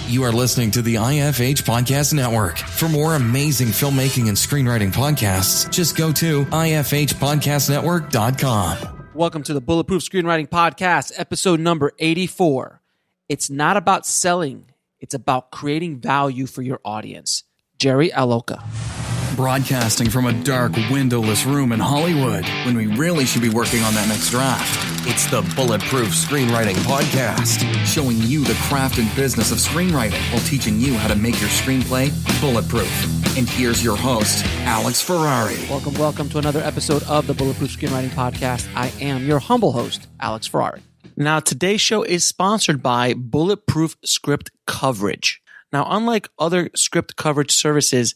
You are listening to the IFH Podcast Network. For more amazing filmmaking and screenwriting podcasts, just go to ifhpodcastnetwork.com. Welcome to the Bulletproof Screenwriting Podcast, episode number 84. It's not about selling. It's about creating value for your audience. Jerry Aloka. Broadcasting from a dark, windowless room in Hollywood when we really should be working on that next draft. It's the Bulletproof Screenwriting Podcast, showing you the craft and business of screenwriting while teaching you how to make your screenplay bulletproof. And here's your host, Alex Ferrari. Welcome to another episode of the Bulletproof Screenwriting Podcast. I am your humble host, Alex Ferrari. Now, today's show is sponsored by Bulletproof Script Coverage. Now, unlike other script coverage services,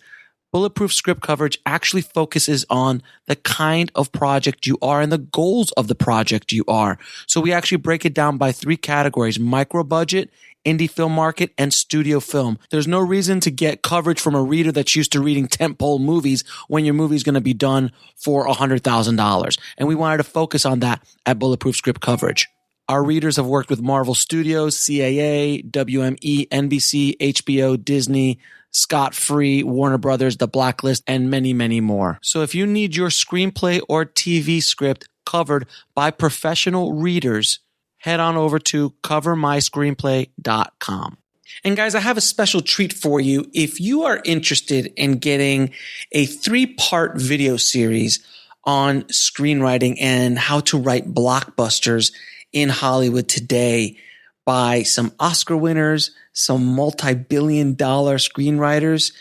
Bulletproof Script Coverage actually focuses on the kind of project you are and the goals of the project you are. So we actually break it down by three categories: micro budget, indie film market, and studio film. There's no reason to get coverage from a reader that's used to reading tentpole movies when your movie is going to be done for $100,000. And we wanted to focus on that at Bulletproof Script Coverage. Our readers have worked with Marvel Studios, CAA, WME, NBC, HBO, Disney, Scott Free, Warner Brothers, The Blacklist, and many, many more. So if you need your screenplay or TV script covered by professional readers, head on over to covermyscreenplay.com. And guys, I have a special treat for you. If you are interested in getting a 3-part video series on screenwriting and how to write blockbusters in Hollywood today by some Oscar winners, some multi-billion-dollar screenwriters,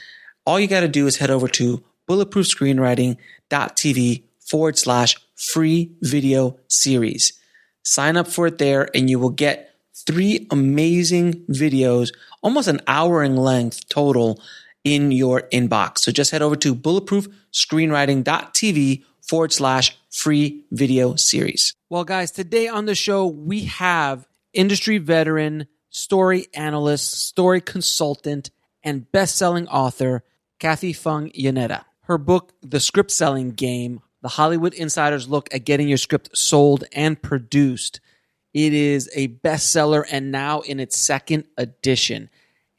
all you got to do is head over to bulletproofscreenwriting.tv/free video series. Sign up for it there and you will get 3 amazing videos, almost an hour in length total, in your inbox. So just head over to bulletproofscreenwriting.tv/free video series. Well, guys, today on the show, we have industry veteran, story analyst, story consultant, and best-selling author, Kathie Fong Yoneda. Her book, The Script Selling Game, The Hollywood Insider's Look at Getting Your Script Sold and Produced. It is a bestseller and now in its 2nd edition.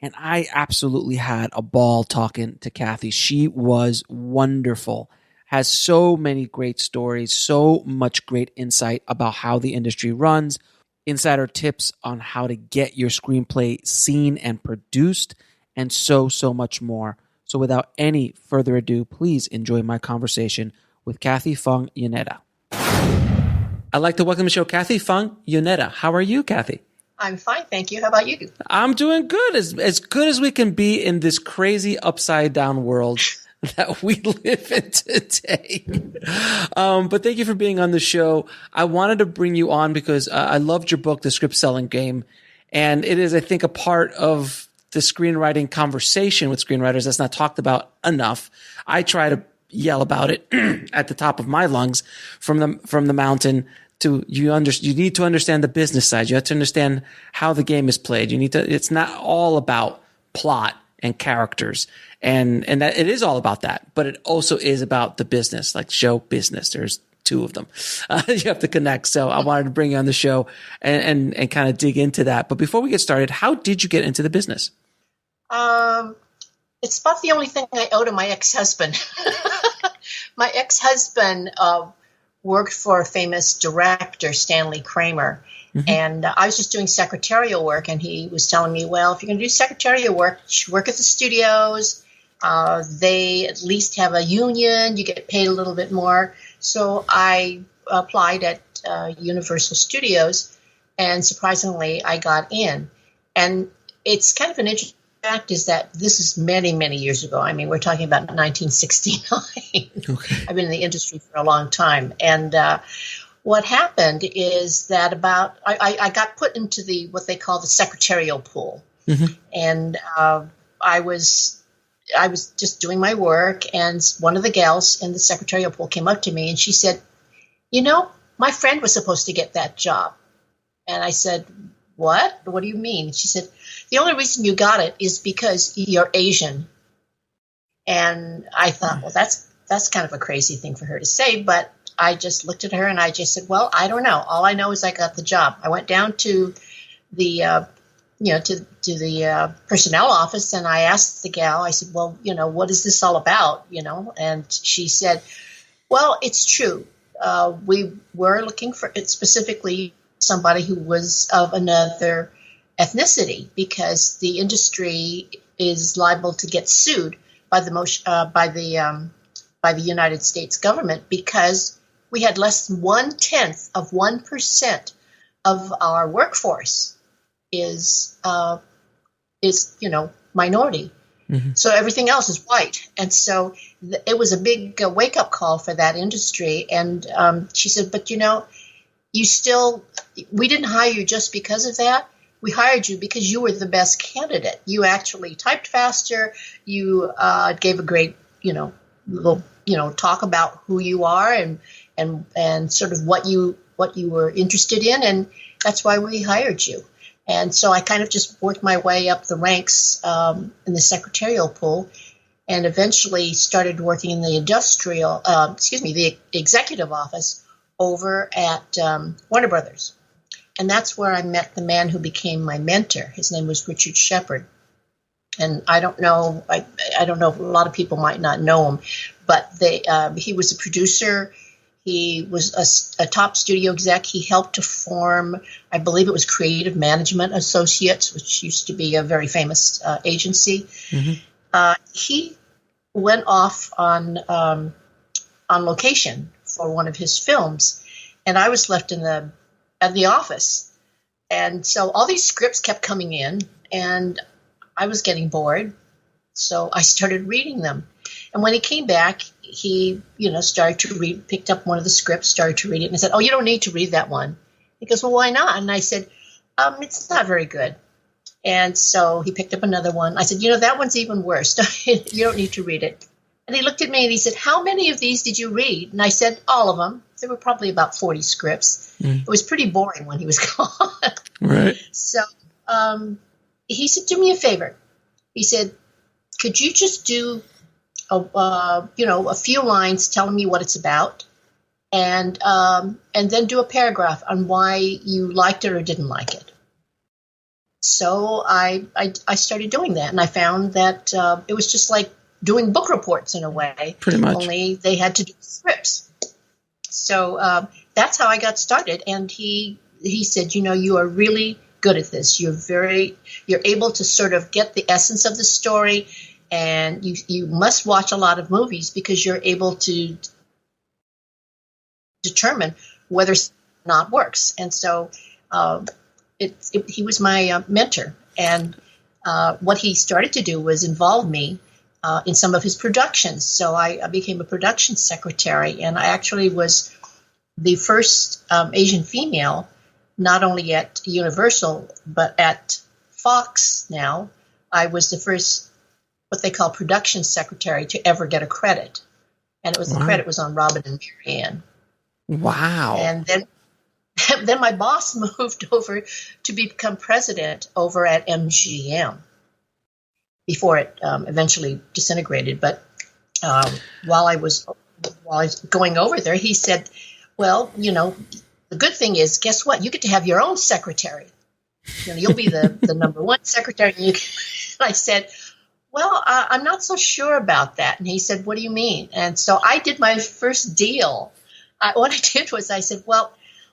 And I absolutely had a ball talking to Kathie. She was wonderful. Has so many great stories, so much great insight about how the industry runs, insider tips on how to get your screenplay seen and produced, and so much more. So without any further ado, please enjoy my conversation with Kathie Fong Yoneda. I'd like to welcome to the show Kathie Fong Yoneda. How are you, Kathie? I'm fine, thank you. How about you? I'm doing good, as good as we can be in this crazy upside-down world that we live in today. But thank you for being on the show. I wanted to bring you on because I loved your book, The Script Selling Game. And it is, I think, a part of the screenwriting conversation with screenwriters that's not talked about enough. I try to yell about it at the top of my lungs from the mountain. You need to understand the business side. You have to understand how the game is played. It's not all about plot and characters. And that it is all about that, but it also is about the business, like show business. There's 2 of them. You have to connect. So I wanted to bring you on the show and kind of dig into that. But before we get started, how did you get into the business? It's about the only thing I owe to my ex-husband. My ex-husband worked for a famous director, Stanley Kramer. Mm-hmm. And I was just doing secretarial work, and he was telling me, well, if you're going to do secretarial work, you should work at the studios. They at least have a union. You get paid a little bit more. So I applied at Universal Studios, and surprisingly, I got in. And it's kind of an interesting fact is that this is many, many years ago. I mean, we're talking about 1969. Okay. I've been in the industry for a long time. And what happened is that I got put into what they call the secretarial pool. Mm-hmm. And I was just doing my work, and one of the gals in the secretarial pool came up to me and she said, my friend was supposed to get that job. And I said, what? What do you mean? She said, the only reason you got it is because you're Asian. And I thought, well, that's kind of a crazy thing for her to say, but I just looked at her and I just said, well, I don't know. All I know is I got the job. I went down to the to the personnel office, and I asked the gal. I said, "Well, what is this all about?" And she said, "Well, it's true. We were looking for it specifically somebody who was of another ethnicity because the industry is liable to get sued by the United States government because we had less than 1/10 of our workforce is minority. Mm-hmm. So everything else is white. And so it was a big wake up call for that industry. And she said, but we didn't hire you just because of that. We hired you because you were the best candidate. You actually typed faster. You gave a great, little, talk about who you are and sort of what you were interested in. And that's why we hired you. And so I kind of just worked my way up the ranks in the secretarial pool and eventually started working in the the executive office over at Warner Brothers. And that's where I met the man who became my mentor. His name was Richard Shepard. And I don't know, I don't know, a lot of people might not know him, but he was a producer. He was a top studio exec. He helped to form, I believe it was Creative Management Associates, which used to be a very famous agency. Mm-hmm. He went off on location for one of his films, and I was left at the office. And so all these scripts kept coming in, and I was getting bored, so I started reading them. And when he came back, he, started to read, picked up one of the scripts, started to read it, and I said, "Oh, you don't need to read that one." He goes, "Well, why not?" And I said, "It's not very good." And so he picked up another one. I said, "That one's even worse. You don't need to read it." And he looked at me and he said, "How many of these did you read?" And I said, "All of them." There were probably about 40 scripts. Mm. It was pretty boring when he was gone. Right. So he said, "Do me a favor." He said, "Could you just do a few lines telling me what it's about, and then do a paragraph on why you liked it or didn't like it." So I started doing that, and I found that it was just like doing book reports in a way. Pretty much. Only they had to do scripts. So that's how I got started. And he said, "You are really good at this. You're able to sort of get the essence of the story. And you must watch a lot of movies because you're able to determine whether it not works." And so he was my mentor. And what he started to do was involve me in some of his productions. So I became a production secretary. And I actually was the first Asian female, not only at Universal, but at Fox now. I was the first what they call production secretary to ever get a credit. And it was the credit was on Robin and Marianne. Wow. And then my boss moved over to become president over at MGM before it eventually disintegrated. But while I was going over there, he said, "Well, the good thing is, guess what? You get to have your own secretary. You'll be the number one secretary." And I said, "Well, I'm not so sure about that." And he said, "What do you mean?" And so I did my first deal. What I did was I said, "Well,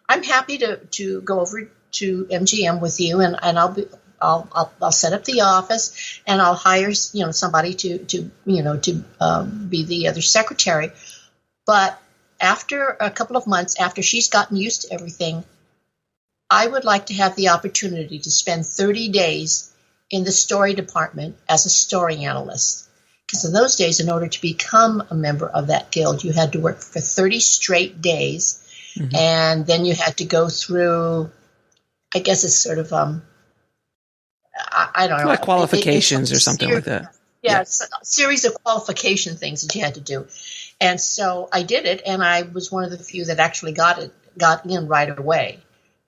I'm happy to go over to MGM with you, and I'll set up the office, and I'll hire somebody to be the other secretary. But after a couple of months, after she's gotten used to everything, I would like to have the opportunity to spend 30 days in the story department as a story analyst. Because in those days, in order to become a member of that guild, you had to work for 30 straight days. Mm-hmm. And then you had to go through, I guess it's sort of, I don't know. Like qualifications or something like that. Yeah, it's a series of qualification things that you had to do. And so I did it, and I was one of the few that actually got in right away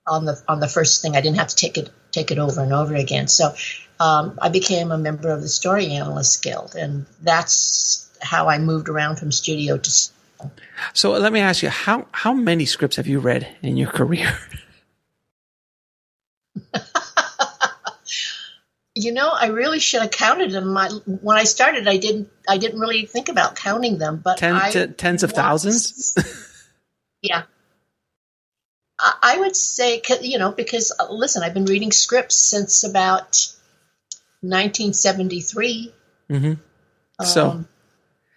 on the first thing. I didn't have to take it over and over again. So I became a member of the Story Analysts Guild, and that's how I moved around from studio to studio. So let me ask you, how many scripts have you read in your career? I really should have counted them. When I started, I didn't really think about counting them, but tens of thousands. Yeah. I would say, because listen, I've been reading scripts since about 1973. Mm-hmm.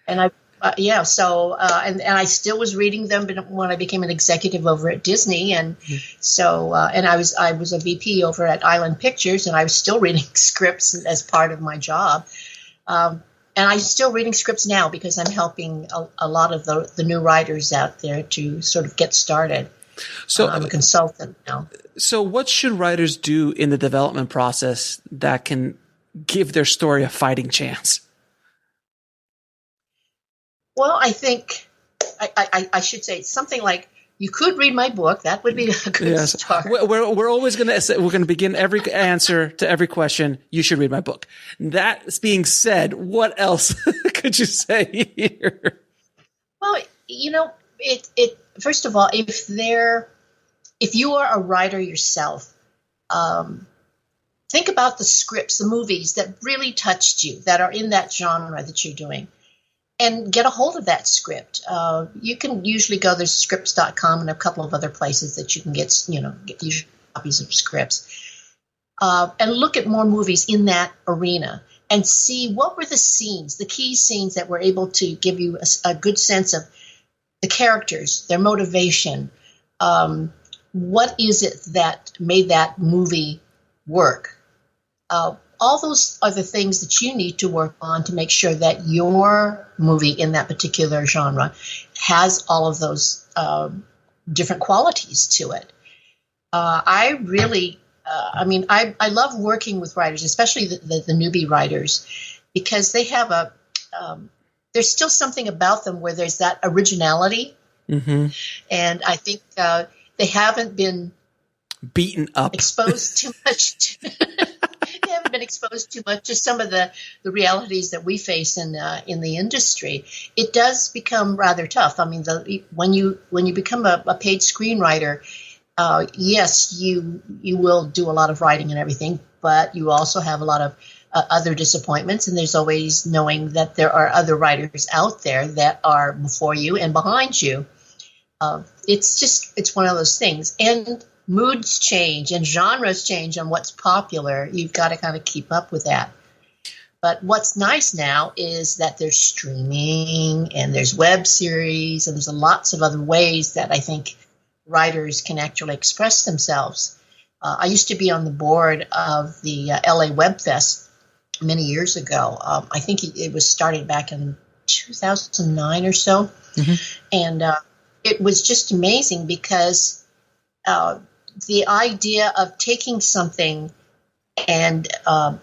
And I still was reading them when I became an executive over at Disney, and and I was a VP over at Island Pictures, and I was still reading scripts as part of my job. And I'm still reading scripts now because I'm helping a lot of the new writers out there to sort of get started. So I'm a consultant now. So what should writers do in the development process that can give their story a fighting chance? Well, I think I should say something like, you could read my book. That would be a good start. We're always going to begin every answer to every question. You should read my book. That being said, what else could you say here? Well, first of all, if you are a writer yourself, think about the scripts, the movies that really touched you, that are in that genre that you're doing, and get a hold of that script. You can usually go, there's scripts.com and a couple of other places that you can get copies of scripts, and look at more movies in that arena and see what were the scenes, the key scenes that were able to give you a good sense of the characters, their motivation. What is it that made that movie work? All those are the things that you need to work on to make sure that your movie in that particular genre has all of those different qualities to it. I love working with writers, especially the newbie writers, because they have there's still something about them where there's that originality. Mm-hmm. And I think they haven't been beaten up, exposed too much. They haven't been exposed too much to some of the realities that we face in the industry. It does become rather tough. I mean, when you become a paid screenwriter, yes, you will do a lot of writing and everything, but you also have a lot of other disappointments, and there's always knowing that there are other writers out there that are before you and behind you. It's one of those things. And moods change and genres change on what's popular. You've got to kind of keep up with that. But what's nice now is that there's streaming and there's web series and there's lots of other ways that I think writers can actually express themselves. I used to be on the board of the LA Web Fest many years ago. I think it was started back in 2009 or so. Mm-hmm. And it was just amazing because the idea of taking something and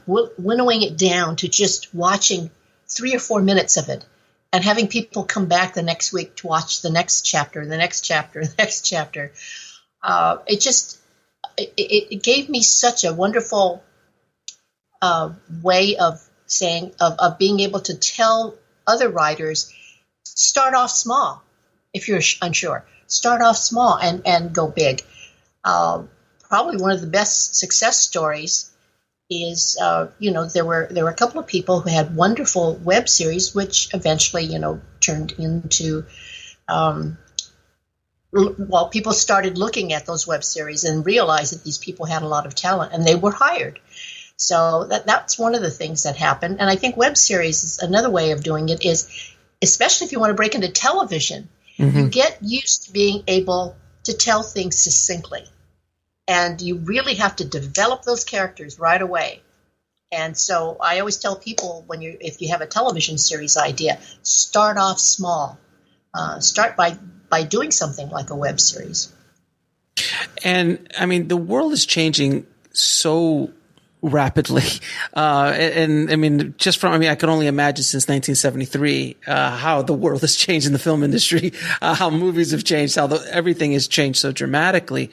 winnowing it down to just watching 3 or 4 minutes of it and having people come back the next week to watch the next chapter, the next chapter, the next chapter. It gave me such a wonderful way of saying, of being able to tell other writers, start off small. If you're unsure, start off small and go big. Probably one of the best success stories is, there were a couple of people who had wonderful web series, which eventually, turned into, people started looking at those web series and realized that these people had a lot of talent and they were hired. So that's one of the things that happened. And I think web series is another way of doing it, is, especially if you want to break into television, mm-hmm. you get used to being able to tell things succinctly. And you really have to develop those characters right away. And so I always tell people, if you have a television series idea, start off small. Start by doing something like a web series. And I mean, the world is changing so rapidly. And I mean, I can only imagine since 1973, how the world has changed in the film industry, how movies have changed, how everything has changed so dramatically.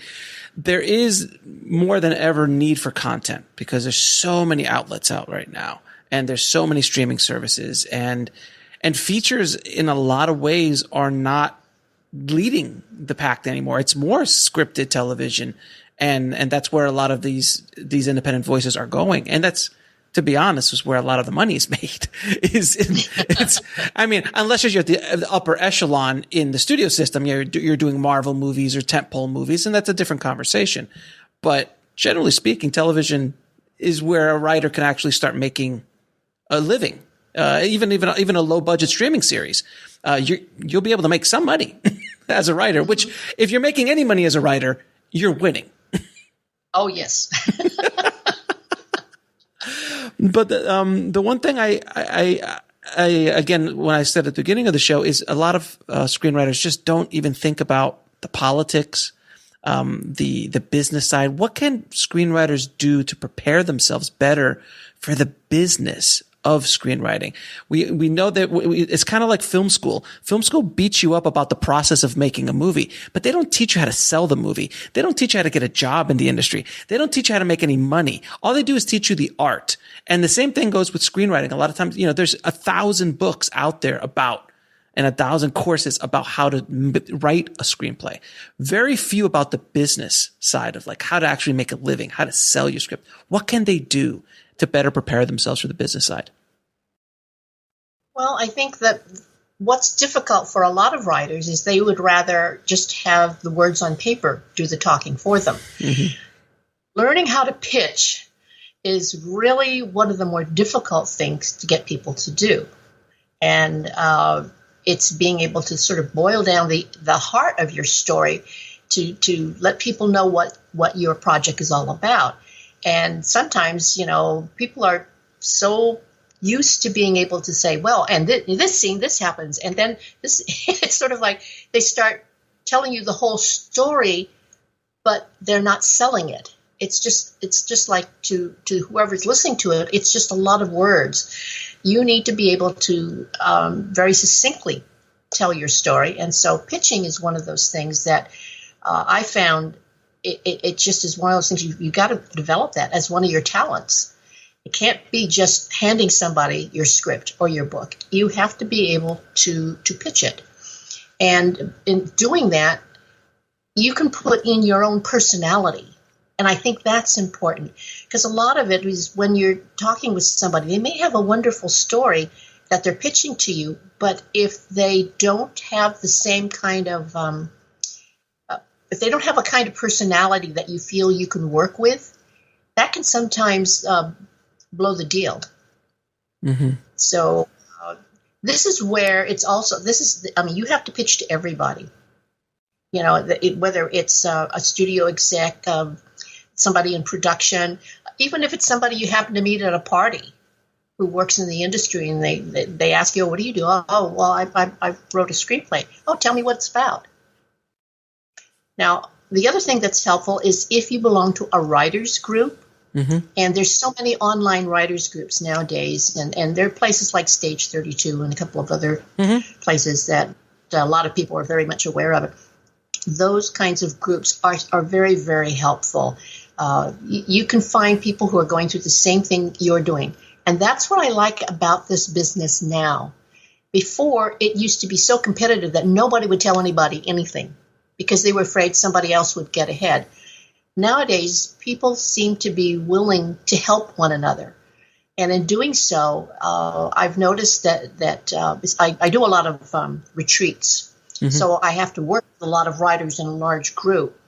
There is more than ever need for content because there's so many outlets out right now, and there's so many streaming services, and features in a lot of ways are not leading the pack anymore. It's more scripted television. And that's where a lot of these independent voices are going. And that's to be honest, is where a lot of the money is made. I mean, unless you're at the upper echelon in the studio system, you're doing Marvel movies or tentpole movies, and that's a different conversation. But generally speaking, television is where a writer can actually start making a living. Even a low budget streaming series, you'll be able to make some money as a writer. Which, if you're making any money as a writer, you're winning. Oh yes. But the one thing I again, when I said at the beginning of the show, is a lot of screenwriters just don't even think about the politics, the business side. What can screenwriters do to prepare themselves better for the business of screenwriting? We know that it's kind of like film school. Film school beats you up about the process of making a movie, but they don't teach you how to sell the movie. They don't teach you how to get a job in the industry. They don't teach you how to make any money. All they do is teach you the art. And the same thing goes with screenwriting. A lot of times, there's 1,000 books out there about, and 1,000 courses about how to write a screenplay. Very few about the business side of like how to actually make a living, how to sell your script. What can they do to better prepare themselves for the business side? Well, I think that what's difficult for a lot of writers is they would rather just have the words on paper do the talking for them. Mm-hmm. Learning how to pitch is really one of the more difficult things to get people to do. And it's being able to sort of boil down the heart of your story to let people know what your project is all about. And sometimes, people are so used to being able to say, well, and this scene, this happens. And then this, it's sort of like they start telling you the whole story, but they're not selling it. It's just like to whoever's listening to it, it's just a lot of words. You need to be able to very succinctly tell your story. And so pitching is one of those things that I found it just is one of those things you got to develop that as one of your talents. It can't be just handing somebody your script or your book. You have to be able to pitch it. And in doing that, you can put in your own personality. And I think that's important because a lot of it is when you're talking with somebody, they may have a wonderful story that they're pitching to you, but if they don't have the same kind of, if they don't have a kind of personality that you feel you can work with, that can sometimes blow the deal. Mm-hmm. So this is where it's also, you have to pitch to everybody. Whether it's a studio exec, somebody in production, even if it's somebody you happen to meet at a party who works in the industry and they ask you, what do you do? Oh, well, I wrote a screenplay. Oh, tell me what it's about. Now, the other thing that's helpful is if you belong to a writer's group, mm-hmm. and there's so many online writers groups nowadays, and there are places like Stage 32 and a couple of other mm-hmm. places that a lot of people are very much aware of it. Those kinds of groups are very, very helpful. You can find people who are going through the same thing you're doing. And that's what I like about this business now. Before, it used to be so competitive that nobody would tell anybody anything because they were afraid somebody else would get ahead. Nowadays, people seem to be willing to help one another. And in doing so, I've noticed that I do a lot of retreats. Mm-hmm. So I have to work with a lot of writers in a large group.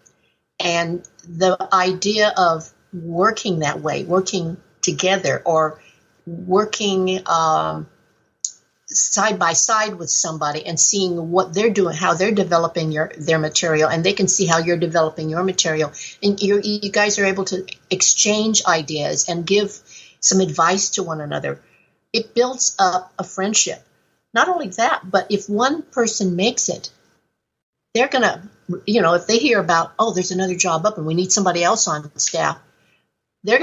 And the idea of working that way, working together or working side by side with somebody and seeing what they're doing, how they're developing their material, and they can see how you're developing your material. And you guys are able to exchange ideas and give some advice to one another. It builds up a friendship. Not only that, but if one person makes it, they're going to, if they hear about, oh, there's another job up and we need somebody else on staff, their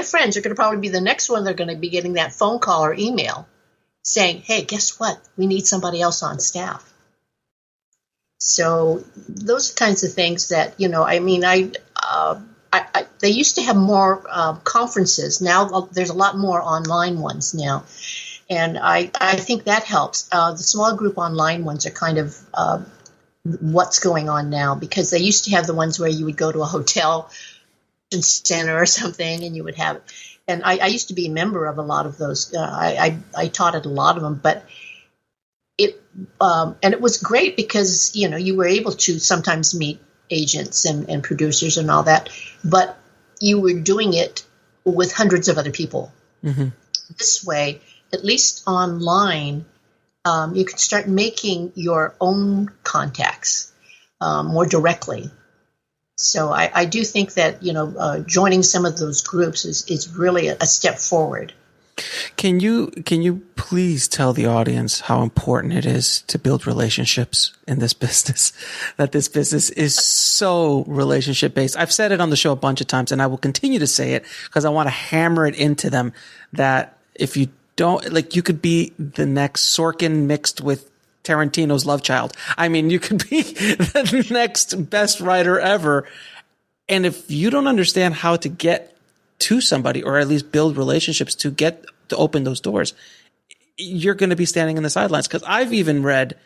friends are going to probably be the next one. They're going to be getting that phone call or email saying, hey, guess what? We need somebody else on staff. So those kinds of things that, they used to have more conferences. Now there's a lot more online ones now. And I think that helps. The small group online ones are kind of what's going on now because they used to have the ones where you would go to a hotel center or something, and you would have. And I used to be a member of a lot of those. I taught at a lot of them, but it was great because you were able to sometimes meet agents and producers and all that, but you were doing it with hundreds of other people. Mm-hmm. This way, at least online, you can start making your own contacts more directly. So I do think that joining some of those groups is really a step forward. Can you please tell the audience how important it is to build relationships in this business? That this business is so relationship based. I've said it on the show a bunch of times, and I will continue to say it because I want to hammer it into them that if you don't, you could be the next Sorkin mixed with Tarantino's love child. I mean, you could be the next best writer ever. And if you don't understand how to get to somebody, or at least build relationships to open those doors, you're going to be standing in the sidelines. Because I've even read,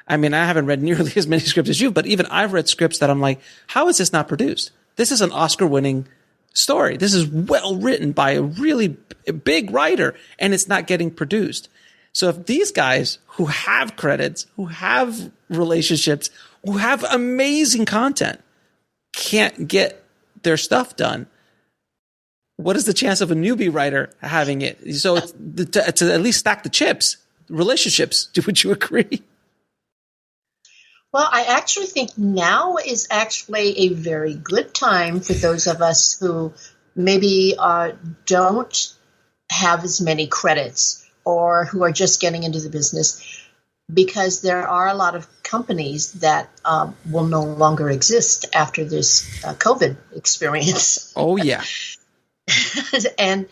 I haven't read nearly as many scripts as you, but even I've read scripts that I'm like, how is this not produced? This is an Oscar-winning story. This is well written by a really big writer, and it's not getting produced. So if these guys who have credits, who have relationships, who have amazing content, can't get their stuff done, what is the chance of a newbie writer having it? So it's to at least stack the chips, relationships. Would you agree? Well, I actually think now is actually a very good time for those of us who maybe don't have as many credits or who are just getting into the business, because there are a lot of companies that will no longer exist after this COVID experience. Oh, yeah. And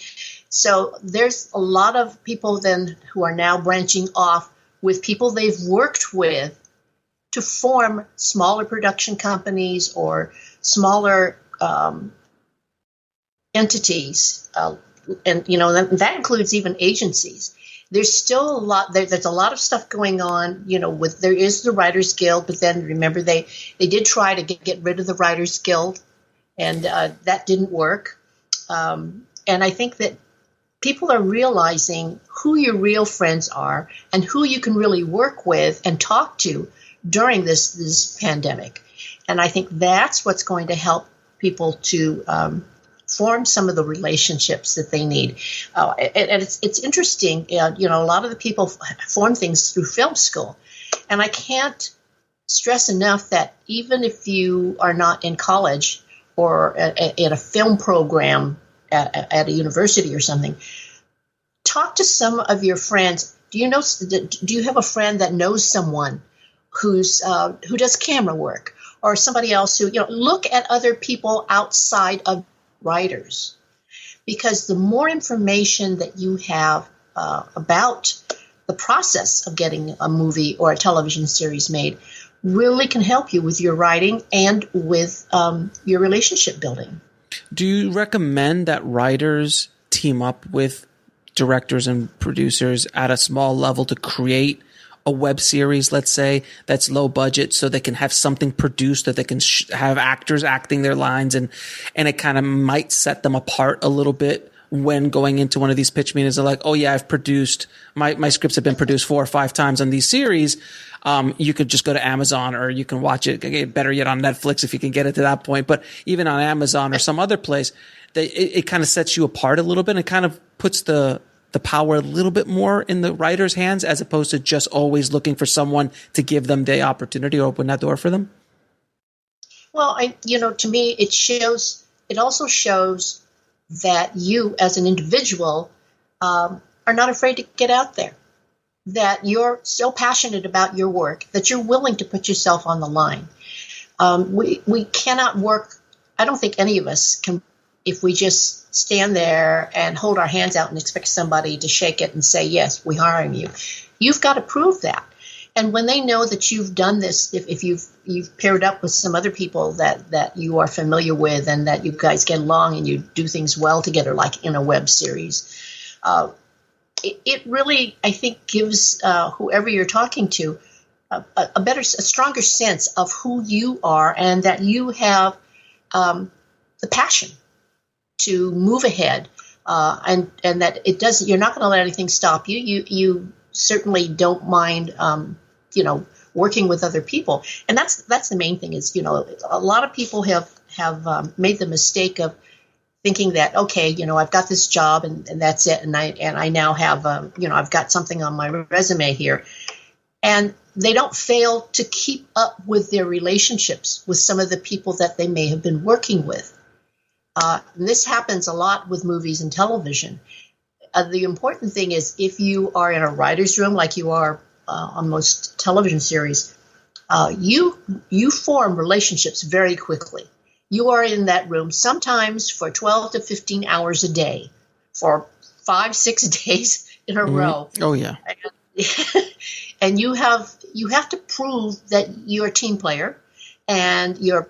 so there's a lot of people then who are now branching off with people they've worked with to form smaller production companies or smaller entities. And that includes even agencies. There's still a lot. There's a lot of stuff going on. There is the Writers Guild, but then remember they did try to get rid of the Writers Guild, and that didn't work. And I think that people are realizing who your real friends are and who you can really work with and talk to during this pandemic. And I think that's what's going to help people to form some of the relationships that they need. And it's interesting, a lot of the people form things through film school. And I can't stress enough that even if you are not in college or in a film program at a university or something, talk to some of your friends. Do you have a friend that knows someone who does camera work, or somebody else who, look at other people outside of writers, because the more information that you have about the process of getting a movie or a television series made really can help you with your writing and with your relationship building. Do you recommend that writers team up with directors and producers at a small level to create a web series, let's say, that's low budget, so they can have something produced that they can have actors acting their lines, and it kind of might set them apart a little bit when going into one of these pitch meetings? They're like, oh yeah, I've produced, my scripts have been produced 4 or 5 times on these series. You could just go to Amazon, or you can watch it, better yet, on Netflix if you can get it to that point. But even on Amazon or some other place, it kind of sets you apart a little bit, and it kind of puts the power a little bit more in the writer's hands, as opposed to just always looking for someone to give them the opportunity or open that door for them. Well, to me, it also shows that you as an individual are not afraid to get out there, that you're so passionate about your work that you're willing to put yourself on the line. We cannot work. I don't think any of us can, if we just stand there and hold our hands out and expect somebody to shake it and say, yes, we're hiring you. You've got to prove that. And when they know that you've done this, if you've paired up with some other people that you are familiar with and that you guys get along and you do things well together, like in a web series, it really, I think, gives whoever you're talking to a stronger sense of who you are, and that you have the passion to move ahead, and that it doesn't. You're not going to let anything stop you. You certainly don't mind, working with other people, and that's the main thing. Is a lot of people have made the mistake of thinking that, okay, I've got this job and that's it, and I now have I've got something on my resume here, and they don't fail to keep up with their relationships with some of the people that they may have been working with. And this happens a lot with movies and television. The important thing is, if you are in a writer's room like you are on most television series, you form relationships very quickly. You are in that room sometimes for 12 to 15 hours a day for 5-6 days in a row. Oh, yeah. And you have to prove that you're a team player, and your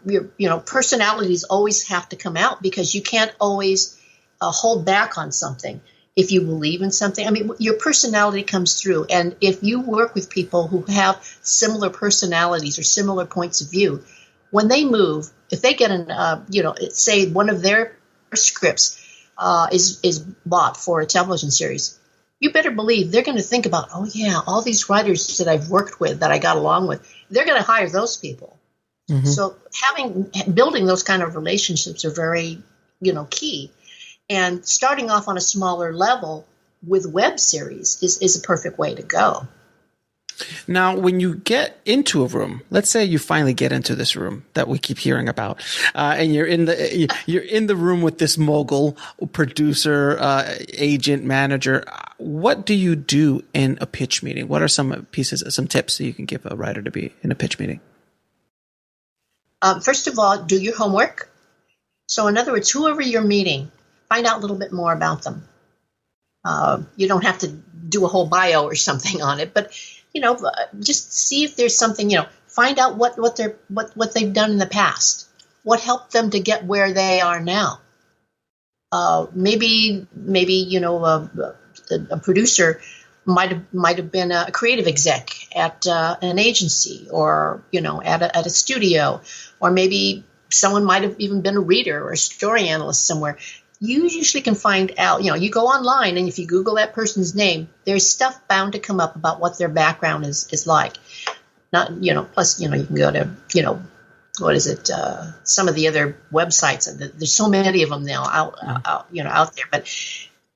personalities always have to come out, because you can't always hold back on something. If you believe in something, I mean, your personality comes through. And if you work with people who have similar personalities or similar points of view, when they move, if they get say one of their scripts is bought for a television series, you better believe they're going to think about, oh yeah, all these writers that I've worked with, that I got along with, they're going to hire those people. Mm-hmm. So building those kind of relationships are very, key. And starting off on a smaller level with web series is a perfect way to go. Now, when you get into a room, let's say you finally get into this room that we keep hearing about, and you're in the room with this mogul, producer, agent, manager. What do you do in a pitch meeting? What are some tips that you can give a writer to be in a pitch meeting? First of all, do your homework. So, in other words, whoever you're meeting, find out a little bit more about them. You don't have to do a whole bio or something on it, but just see if there's something. Find out what they've done in the past. What helped them to get where they are now. Maybe a producer might have been a creative exec at an agency, or at a studio, or maybe someone might have even been a reader or a story analyst somewhere. You usually can find out, you go online, and if you Google that person's name, there's stuff bound to come up about what their background is like. Not, plus, you can go to, some of the other websites. There's so many of them now out there, but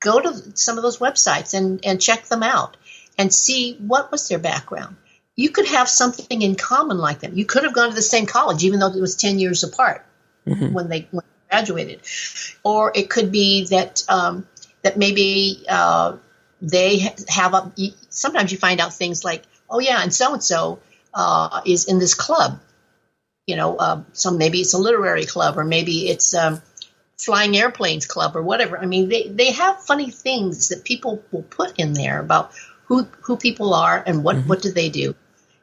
go to some of those websites and check them out and see what was their background. You could have something in common like them. You could have gone to the same college, even though it was 10 years apart when they graduated. Or it could be that maybe they have sometimes you find out things like, oh yeah, and so is in this club. So maybe it's a literary club, or maybe it's flying airplanes club, or whatever. I mean, they have funny things that people will put in there about who people are and what do they do.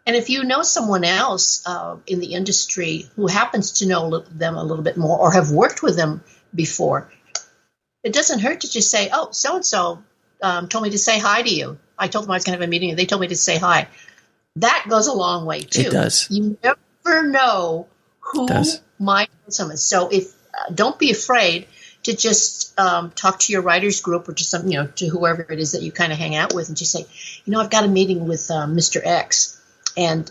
And if you know someone else in the industry who happens to know them a little bit more, or have worked with them before, it doesn't hurt to just say, oh, so-and-so told me to say hi to you. I told them I was going to have a meeting, and they told me to say hi. That goes a long way, too. It does. You never know who might know someone. So don't be afraid to just talk to your writers group, or to to whoever it is that you kind of hang out with, and just say, I've got a meeting with Mr. X. And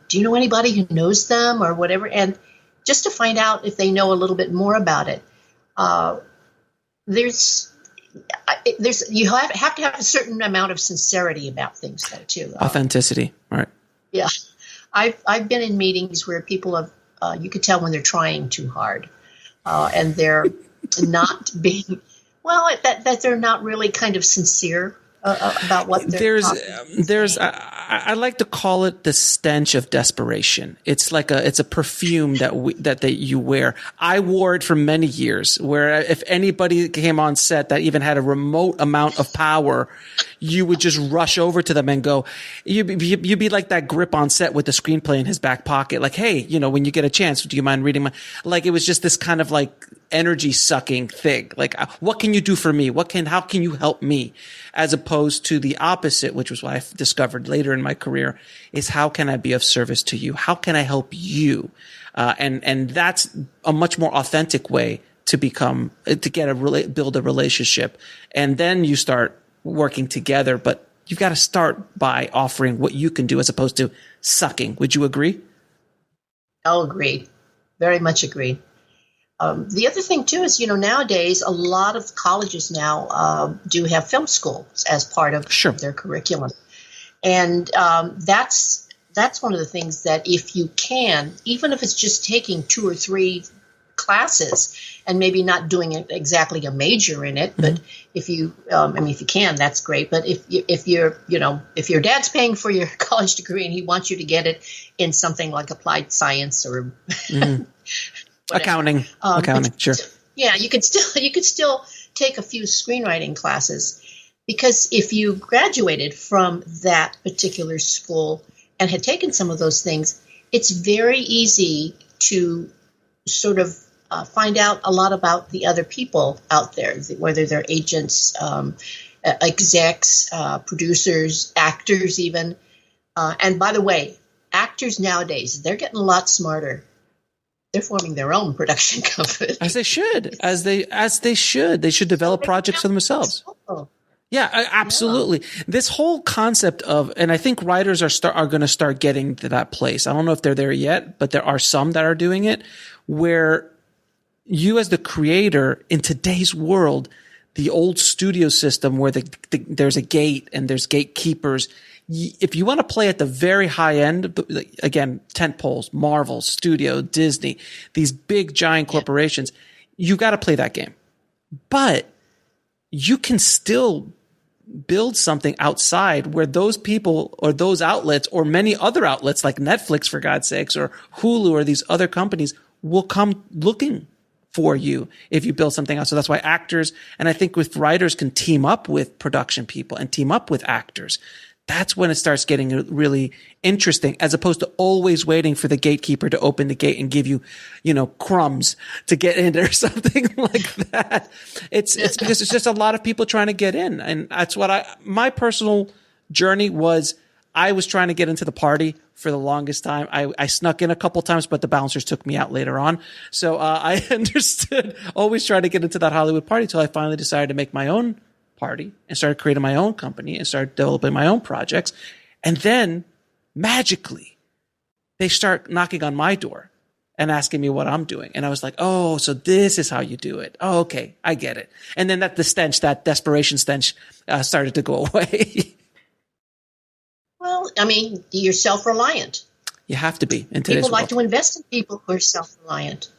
do you know anybody who knows them, or whatever? And just to find out if they know a little bit more about it. You have to have a certain amount of sincerity about things, though, too. Authenticity, right? Yeah, I've been in meetings where people have you could tell when they're trying too hard, and they're not being that they're not really kind of sincere about what they're I like to call it the stench of desperation. It's like it's a perfume that you wear. I wore it for many years, where if anybody came on set that even had a remote amount of power, you would just rush over to them and go, you'd be like that grip on set with the screenplay in his back pocket. Like, hey, when you get a chance, do you mind reading like, it was just this kind of like energy sucking thing. Like, what can you do for me? How can you help me? As opposed to the opposite, which was what I discovered later in my career, is how can I be of service to you? How can I help you? And that's a much more authentic way to build a relationship, and then you start working together. But you've got to start by offering what you can do as opposed to sucking. Would you agree? I'll agree. Very much agree. The other thing too is, nowadays a lot of colleges now do have film schools as part of their curriculum, and that's one of the things that if you can, even if it's just taking 2 or 3 classes and maybe not doing exactly a major in it, but if you, if you can, that's great. But if your dad's paying for your college degree and he wants you to get it in something like applied science or accounting, sure. Yeah, you could still take a few screenwriting classes, because if you graduated from that particular school and had taken some of those things, it's very easy to sort of find out a lot about the other people out there, whether they're agents, execs, producers, actors even. And by the way, actors nowadays, they're getting a lot smarter. They're forming their own production company. As they should. They should develop projects for themselves. Yeah, absolutely. Yeah. This whole concept of, and I think writers are going to start getting to that place. I don't know if they're there yet, but there are some that are doing it, where you as the creator in today's world, the old studio system where there's a gate and there's gatekeepers. If you want to play at the very high end, again, tentpoles, Marvel, Studio, Disney, these big giant corporations, you got to play that game. But you can still build something outside where those people or those outlets or many other outlets like Netflix, for God's sakes, or Hulu or these other companies will come looking for you if you build something else. So that's why actors, and I think with writers, can team up with production people and team up with actors. That's when it starts getting really interesting, as opposed to always waiting for the gatekeeper to open the gate and give you, crumbs to get in or something like that. It's because it's just a lot of people trying to get in. And that's what my personal journey was. I was trying to get into the party for the longest time. I snuck in a couple times, but the bouncers took me out later on. So I understood always trying to get into that Hollywood party till I finally decided to make my own party and started creating my own company and started developing my own projects. And then magically they start knocking on my door and asking me what I'm doing. And I was like, oh, so this is how you do it. Oh, okay. I get it. And then that desperation stench started to go away. Well, you're self-reliant. You have to be in today's People like world. to invest in people who are self-reliant.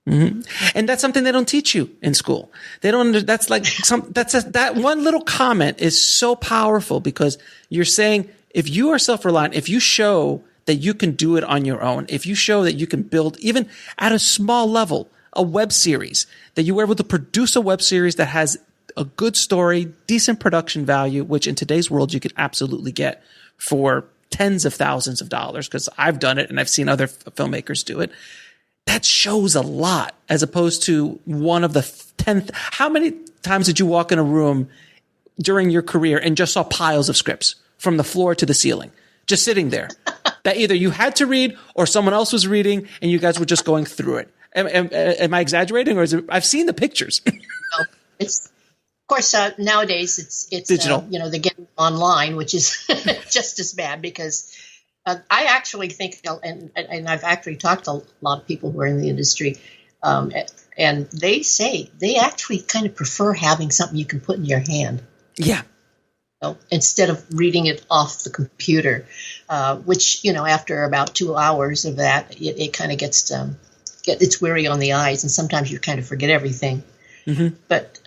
Mm-hmm. And that's something they don't teach you in school. They don't. That's like that one little comment is so powerful, because you're saying, if you are self-reliant, if you show that you can do it on your own, if you show that you can build, even at a small level, a web series, that you were able to produce a web series that has a good story, decent production value, which in today's world you could absolutely get for tens of thousands of dollars, because I've done it and I've seen other filmmakers do it. That shows a lot, as opposed to one of the 10th. How many times did you walk in a room during your career and just saw piles of scripts from the floor to the ceiling, just sitting there, that either you had to read or someone else was reading and you guys were just going through it? Am I exaggerating, or is it? I've seen the pictures. No, it's, of course, nowadays it's digital. They're getting online, which is just as bad, because I actually think, and I've actually talked to a lot of people who are in the industry, and they say they actually kind of prefer having something you can put in your hand. Yeah. Instead of reading it off the computer, which, after about 2 hours of that, it kind of gets it's weary on the eyes, and sometimes you kind of forget everything. Mm-hmm. But,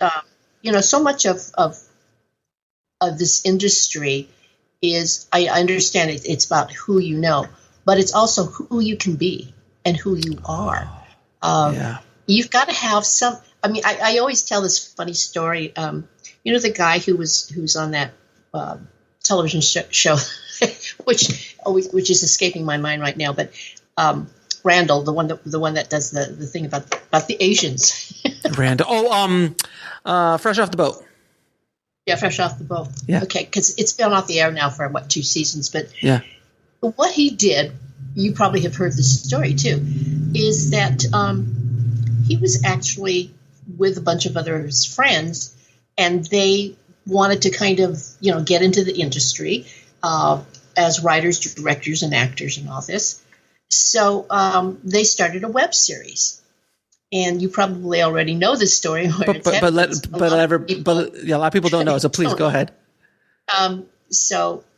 so much of this industry is, I understand it's about who you know, but it's also who you can be and who you are. You've got to have some. I always tell this funny story. The guy who's on that television show, which is escaping my mind right now, but Randall, the one that does the thing about the Asians. Randall. Fresh Off the Boat. Yeah, Fresh Off the Boat. Yeah. Okay, because it's been off the air now for 2 seasons, but yeah. What he did, you probably have heard this story too, is that he was actually with a bunch of other his friends, and they wanted to kind of, get into the industry as writers, directors, and actors and all this. So they started a web series. And you probably already know this story. But a lot of people don't know. So please go ahead.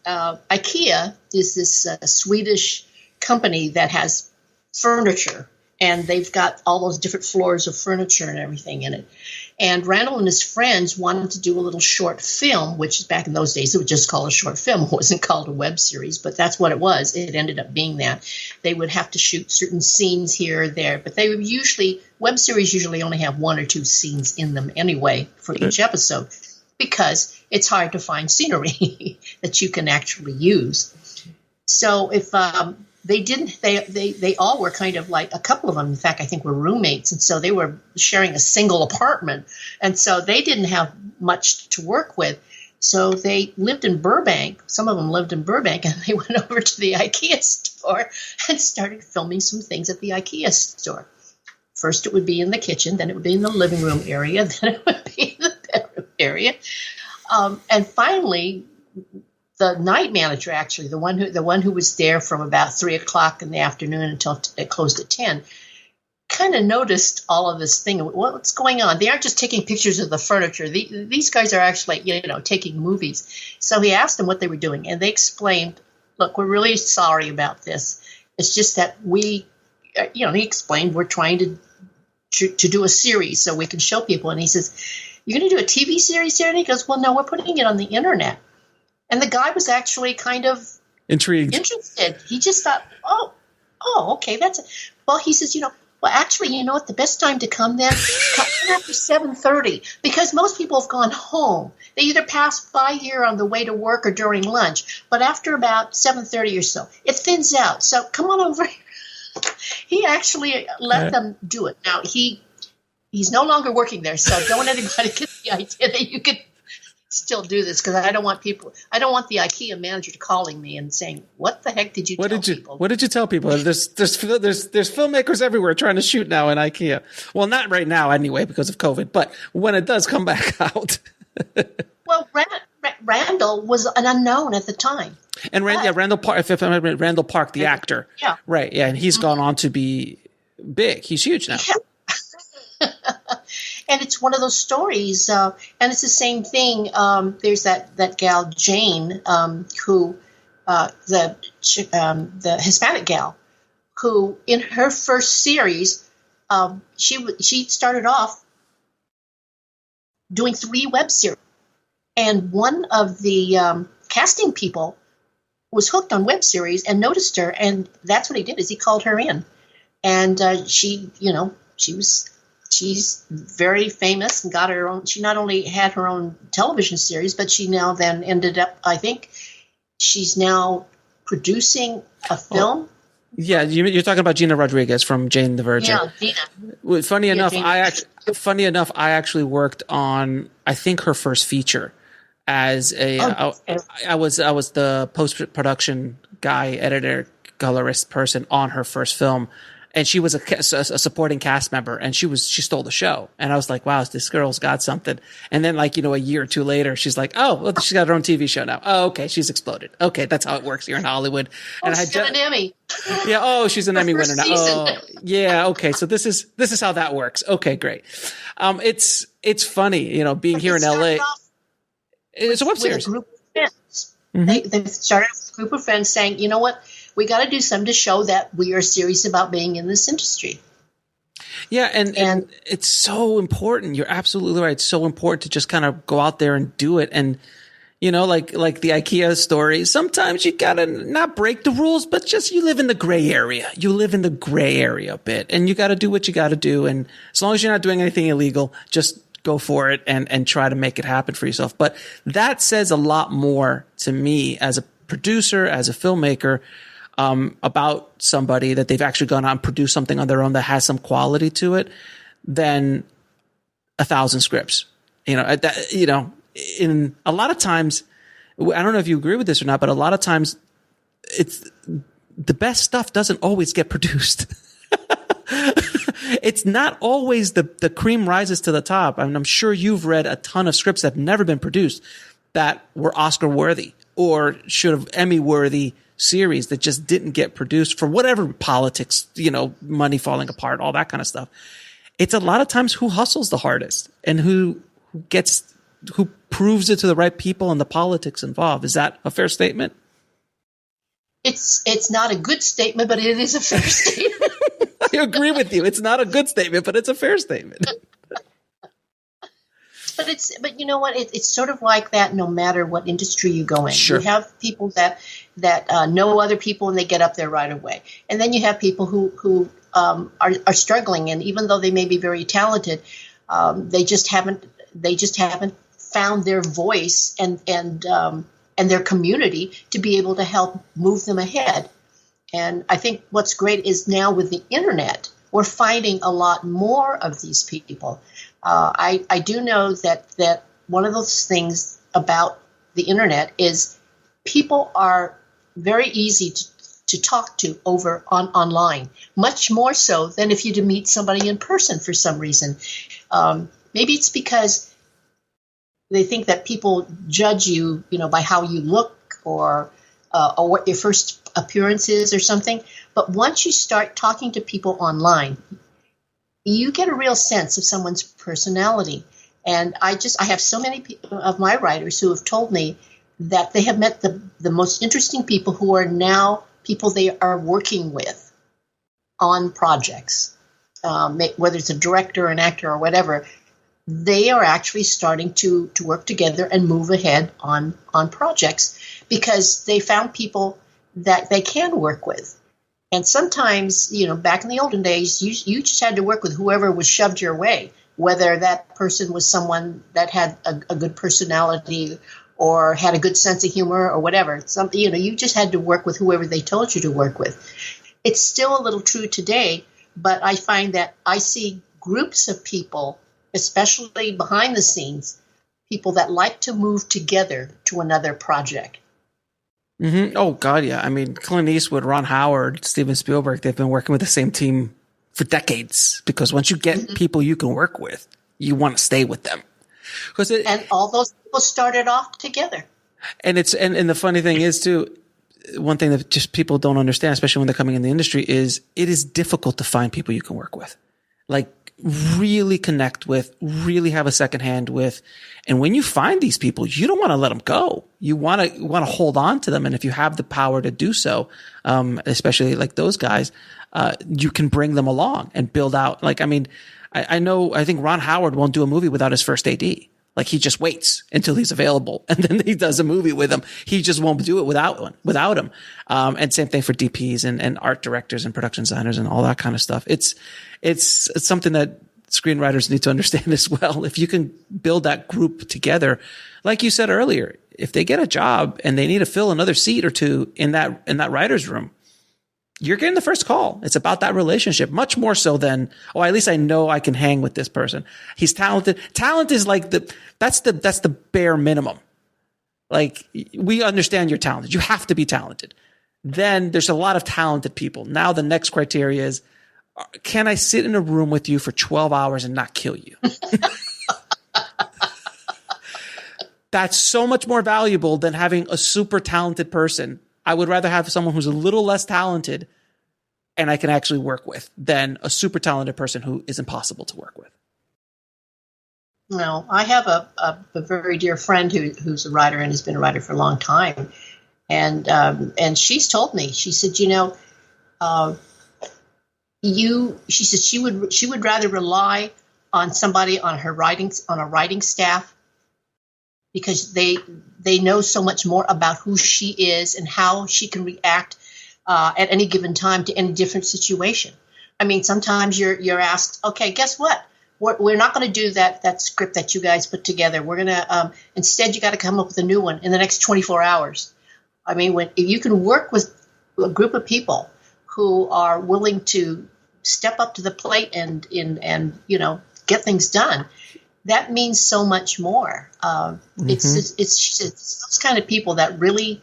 IKEA is this Swedish company that has furniture, and they've got all those different floors of furniture and everything in it. And Randall and his friends wanted to do a little short film, which is back in those days, it was just called a short film. It wasn't called a web series, but that's what it was. It ended up being that. They would have to shoot certain scenes here or there, but they would web series usually only have 1 or 2 scenes in them anyway for each episode, because it's hard to find scenery that you can actually use. So if they all were kind of like, a couple of them, in fact, I think were roommates. And so they were sharing a single apartment. And so they didn't have much to work with. So they lived in Burbank. Some of them lived in Burbank, and they went over to the IKEA store and started filming some things at the IKEA store. First it would be in the kitchen, then it would be in the living room area, then it would be in the bedroom area. And finally, the night manager, actually, the one who was there from about 3:00 in the afternoon until it closed at 10, kind of noticed all of this thing. What's going on? They aren't just taking pictures of the furniture. These guys are actually, taking movies. So he asked them what they were doing, and they explained, "Look, we're really sorry about this. It's just that he explained, we're trying to do a series so we can show people." And he says, "You're going to do a TV series here?" And he goes, "Well, no, we're putting it on the internet." And the guy was actually kind of interested. He just thought, oh, okay, that's it. Well, he says, actually, you know what? The best time to come then, come after 7:30, because most people have gone home. They either pass by here on the way to work or during lunch. But after about 7:30 or so, it thins out. So come on over here. He actually let them do it. Now, he's no longer working there, so don't anybody get the idea that you could still do this, because I don't want the IKEA manager calling me and saying, "What the heck did you tell people?" What did you tell people? There's filmmakers everywhere trying to shoot now in IKEA. Well, not right now anyway because of COVID, but when it does come back out. Well, Randall was an unknown at the time. And Randall Park, if I remember, Randall Park, the actor. Yeah. Right. Yeah. And he's gone on to be big. He's huge now. Yeah. And it's one of those stories, and it's the same thing. There's that gal Jane, who the Hispanic gal, who in her first series, she started off doing 3 web series, and one of the casting people was hooked on web series and noticed her, and that's what he did. Is he called her in, and she's very famous and got her own. She not only had her own television series, but she now then ended up, I think she's now producing a film. Yeah, you're talking about Gina Rodriguez from Jane the Virgin. Yeah, Gina. Funny enough, I actually worked on, I think, her first feature as I was the post-production guy, editor, colorist person on her first film. And she was a supporting cast member, and she stole the show. And I was like, wow, this girl's got something. And then a year or two later, she's like, oh, well, she's got her own TV show now. Oh, okay. She's exploded. Okay. That's how it works here in Hollywood. And she's got an Emmy. Yeah. Oh, she's an Emmy winner now. Season. Oh, yeah. Okay. So this is how that works. Okay, great. It's funny, being here in LA. It's a web series. A group of friends. Mm-hmm. They started with a group of friends saying, you know what? We got to do something to show that we are serious about being in this industry. Yeah, and it's so important. You're absolutely right. It's so important to just kind of go out there and do it. And, like the IKEA story, sometimes you got to not break the rules, but just you live in the gray area. You live in the gray area a bit, and you got to do what you got to do. And as long as you're not doing anything illegal, just go for it and try to make it happen for yourself. But that says a lot more to me as a producer, as a filmmaker, about somebody that they've actually gone out and produced something on their own that has some quality to it than 1,000 scripts. In a lot of times, I don't know if you agree with this or not, but a lot of times it's the best stuff doesn't always get produced. It's not always the cream rises to the top. I mean, I'm sure you've read a ton of scripts that have never been produced that were Oscar worthy or should have Emmy worthy series that just didn't get produced for whatever politics, money falling apart, all that kind of stuff. It's a lot of times who hustles the hardest and who proves it to the right people and the politics involved. Is that a fair statement? It's not a good statement, but it is a fair statement. I agree with you. It's not a good statement, but it's a fair statement. But you know what? It's sort of like that no matter what industry you go in. Sure. You have people that know other people and they get up there right away. And then you have people who are struggling, and even though they may be very talented, they just haven't found their voice and their community to be able to help move them ahead. And I think what's great is now with the internet, we're finding a lot more of these people. I do know that one of those things about the internet is people are very easy to talk to online, much more so than if you to meet somebody in person for some reason. Maybe it's because they think that people judge you, by how you look or what your first appearance is or something. But once you start talking to people online, you get a real sense of someone's personality. And I have so many of my writers who have told me that they have met the most interesting people who are now people they are working with on projects, whether it's a director, an actor, or whatever. They are actually starting to work together and move ahead on projects because they found people that they can work with. And sometimes, back in the olden days, you just had to work with whoever was shoved your way, whether that person was someone that had a good personality or had a good sense of humor or whatever. You just had to work with whoever they told you to work with. It's still a little true today, but I find that I see groups of people, especially behind the scenes, people that like to move together to another project. Mm-hmm. Oh, God, yeah. I mean, Clint Eastwood, Ron Howard, Steven Spielberg, they've been working with the same team for decades because once you get people you can work with, you want to stay with them. And all those people started off together. And and the funny thing is, too, one thing that just people don't understand, especially when they're coming in the industry, is it is difficult to find people you can work with. Like, really connect with, really have a second hand with. And when you find these people, you don't want to let them go. You want to hold on to them. And if you have the power to do so, especially like those guys, you can bring them along and build out. Like, I mean, I think Ron Howard won't do a movie without his first AD. Like, he just waits until he's available and then he does a movie with him. He just won't do it without him. And same thing for DPs and art directors and production designers and all that kind of stuff. It's something that screenwriters need to understand as well. If you can build that group together, like you said earlier, if they get a job and they need to fill another seat or two in that writer's room, you're getting the first call. It's about that relationship, much more so than, at least I know I can hang with this person. He's talented. Talent is like that's the bare minimum. Like, we understand you're talented. You have to be talented. Then there's a lot of talented people. Now the next criteria is, can I sit in a room with you for 12 hours and not kill you? That's so much more valuable than having a super talented person. I would rather have someone who's a little less talented and I can actually work with than a super talented person who is impossible to work with. No, I have a very dear friend who's a writer and has been a writer for a long time. And she's told me, she said, she said she would rather rely on somebody on a writing staff because they know so much more about who she is and how she can react at any given time to any different situation. I mean, sometimes you're asked, okay, guess what? We're not going to do that script that you guys put together. We're going to instead you got to come up with a new one in the next 24 hours. I mean, if you can work with a group of people who are willing to step up to the plate and get things done, that means so much more. It's those kind of people that really,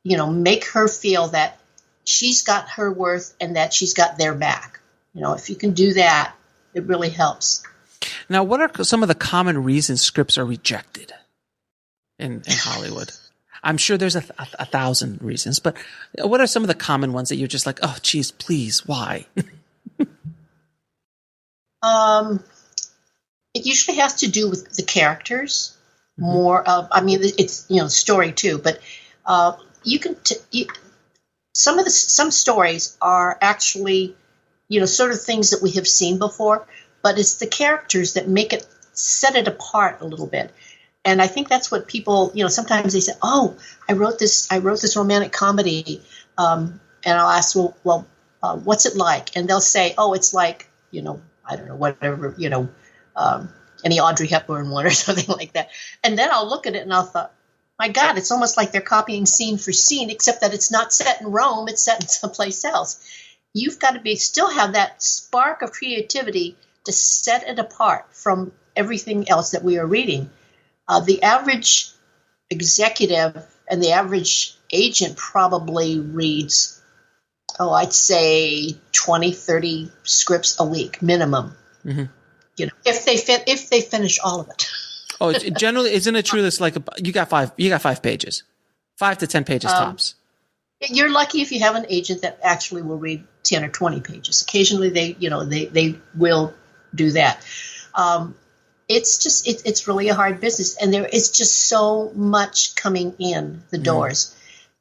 make her feel that she's got her worth and that she's got their back. If you can do that, It really helps. Now, what are some of the common reasons scripts are rejected in Hollywood? I'm sure there's a thousand reasons, but what are some of the common ones that you're just like, oh, geez, please, why? It usually has to do with the characters more. It's story too, but some stories are actually sort of things that we have seen before, but it's the characters that set it apart a little bit. And I think that's what people, sometimes they say, oh, I wrote this romantic comedy. And I'll ask, well, what's it like? And they'll say, oh, it's like, I don't know, whatever, any Audrey Hepburn one or something like that. And then I'll look at it and I'll thought, my God, it's almost like they're copying scene for scene, except that it's not set in Rome, it's set in someplace else. You've got to still have that spark of creativity to set it apart from everything else that we are reading. The average executive and the average agent probably reads, I'd say 20, 30 scripts a week minimum. Mm-hmm. If they finish all of it. Generally, isn't it true that's like you got 5 pages, 5 to 10 pages tops? You're lucky if you have an agent that actually will read 10 or 20 pages. Occasionally, they will do that. It's really a hard business, and there is just so much coming in the doors.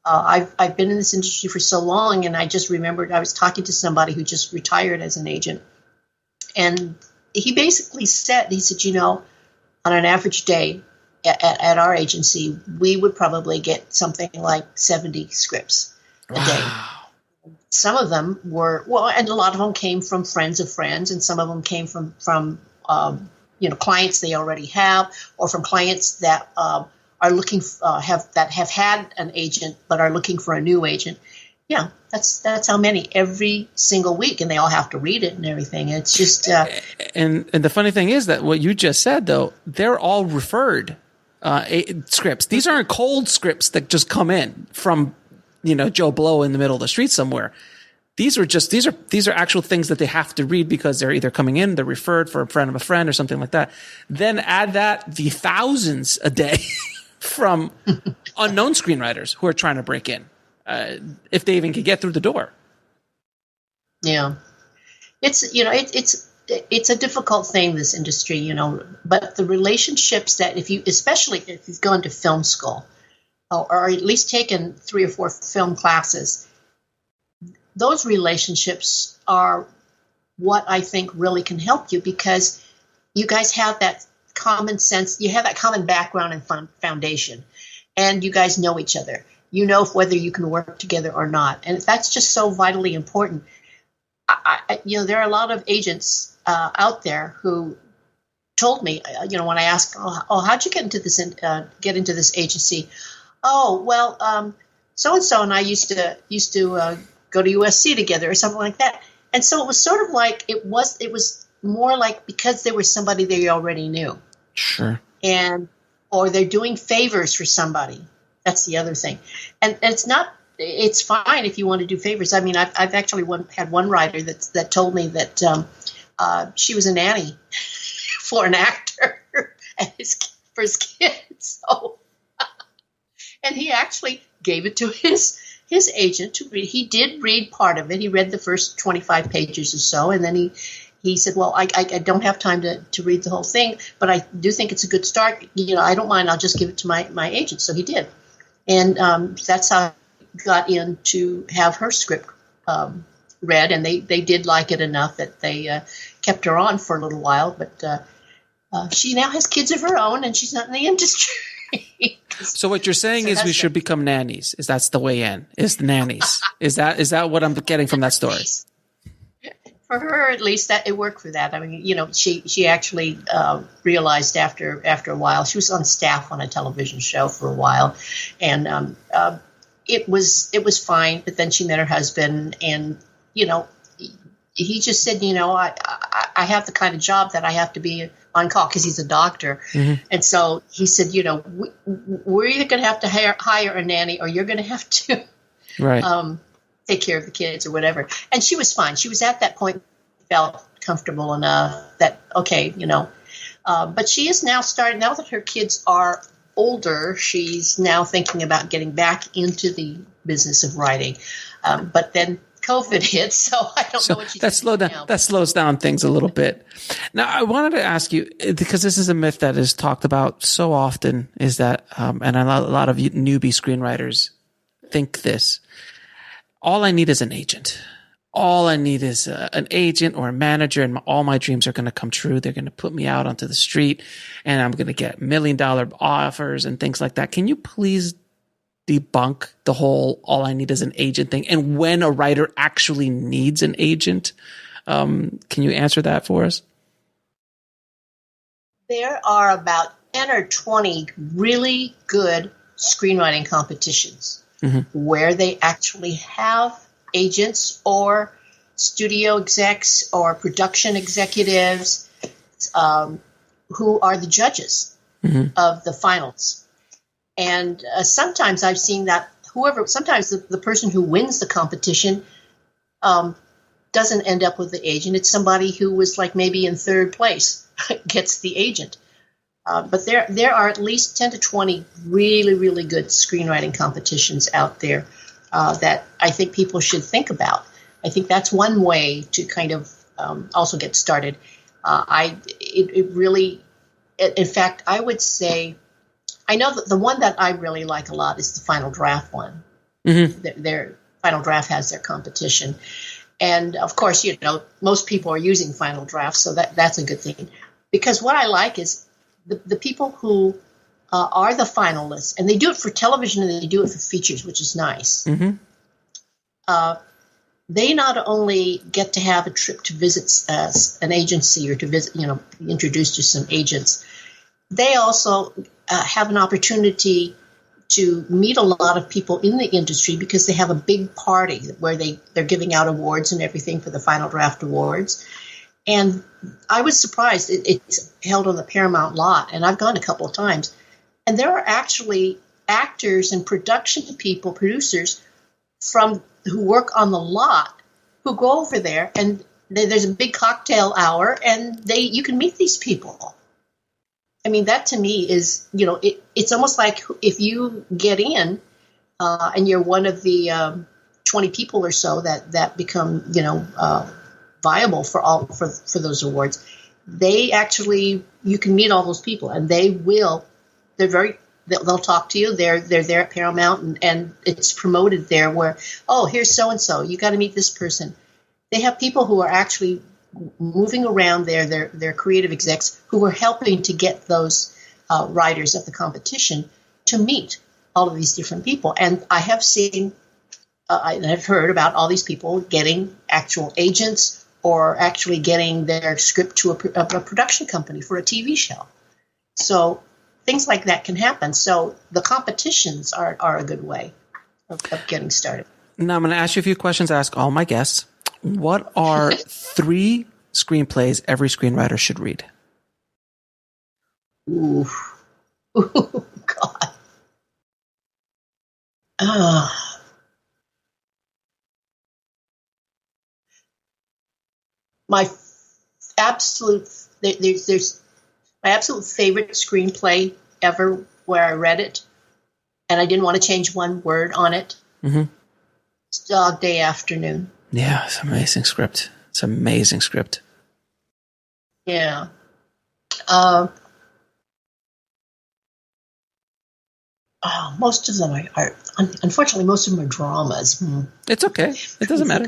I've been in this industry for so long, and I just remembered I was talking to somebody who just retired as an agent, and he basically said, on an average day at our agency, we would probably get something like 70 scripts a day. Some of them were, and a lot of them came from friends of friends, and some of them came from clients they already have, or from clients that are looking have had an agent but are looking for a new agent. Yeah, that's how many every single week, and they all have to read it and everything. It's just and the funny thing is that what you just said, though, they're all referred scripts. These aren't cold scripts that just come in from Joe Blow in the middle of the street somewhere. These are actual things that they have to read because they're either coming in, they're referred for a friend of a friend or something like that. Then add the thousands a day from unknown screenwriters who are trying to break in. If they even could get through the door. Yeah. It's a difficult thing, this industry, but the relationships that especially if you've gone to film school or at least taken 3 or 4 film classes, those relationships are what I think really can help you, because you guys have that common sense, you have that common background and foundation, and you guys know each other. You know whether you can work together or not. And that's just so vitally important. There are a lot of agents out there who told me, when I asked, how'd you get into this agency? Oh, well, so-and-so and I used to go to USC together or something like that. And so it was sort of like, it was more like because there was somebody they already knew. Sure. Or they're doing favors for somebody. That's the other thing. And it's fine if you want to do favors. I mean, I've actually had one writer that told me that she was a nanny for an actor for his kids. So, and he actually gave it to his agent to read. He did read part of it. He read the first 25 pages or so, and then he said, well, I don't have time to read the whole thing, but I do think it's a good start. I don't mind. I'll just give it to my agent. So he did. And that's how I got in to have her script read, and they did like it enough that they kept her on for a little while. But she now has kids of her own, and she's not in the industry. So what you're saying is we should become nannies. Is that's the way in? Is the nannies? Is that what I'm getting from that story? For her, at least, that it worked for that. I mean, she actually realized after a while. She was on staff on a television show for a while, and it was fine. But then she met her husband, and he just said, I have the kind of job that I have to be on call because he's a doctor, and so he said, we're either going to have to hire a nanny, or you're going to have to, right. Take care of the kids or whatever. And she was fine. She was at that point, felt comfortable enough that, okay, but she is now starting, now that her kids are older, she's now thinking about getting back into the business of writing. But then COVID hit, so I don't know what she's doing now. That slows down things a little bit. Now, I wanted to ask you, because this is a myth that is talked about so often, is that, and a lot of newbie screenwriters think this, all I need is an agent. All I need is an agent or a manager, and all my dreams are going to come true. They're going to put me out onto the street, and I'm going to get $1 million offers and things like that. Can you please debunk the whole all I need is an agent thing, and when a writer actually needs an agent? Can you answer that for us? There are about 10 or 20 really good screenwriting competitions where they actually have agents or studio execs or production executives who are the judges of the finals. And sometimes I've seen that sometimes the person who wins the competition doesn't end up with the agent. It's somebody who was like maybe in third place gets the agent. But there are at least 10 to 20 really, really good screenwriting competitions out there that I think people should think about. I think that's one way to kind of also get started. In fact, I would say, I know that the one that I really like a lot is the Final Draft one. Their Final Draft has their competition. And of course, most people are using Final Draft, so that's a good thing. Because what I like is the people who are the finalists, and they do it for television and they do it for features, which is nice. They not only get to have a trip to visit an agency or to visit, be introduced to some agents, they also have an opportunity to meet a lot of people in the industry because they have a big party where they're giving out awards and everything for the Final Draft Awards. And I was surprised. It's held on the Paramount lot, and I've gone a couple of times. And there are actually actors and production people, producers who work on the lot who go over there, and there's a big cocktail hour, and you can meet these people. I mean, that to me is, it's almost like if you get in and you're one of the 20 people or so that become, viable for those awards, you can meet all those people, and they'll talk to you. They're there at Paramount, and it's promoted there where, oh, here's so-and-so, you got to meet this person. They have people who are actually moving around there, they're creative execs who are helping to get those writers of the competition to meet all of these different people. And I have seen, I've heard about all these people getting actual agents or actually getting their script to a production company for a TV show. So things like that can happen. So the competitions are a good way of getting started. Now I'm going to ask you a few questions I ask all my guests. What are 3 screenplays every screenwriter should read? Ooh, God. My absolute favorite screenplay ever where I read it, and I didn't want to change one word on it. It's Dog Day Afternoon. Yeah, it's an amazing script. It's an amazing script. Yeah. Most of them are unfortunately, most of them are dramas. It's okay. It doesn't matter.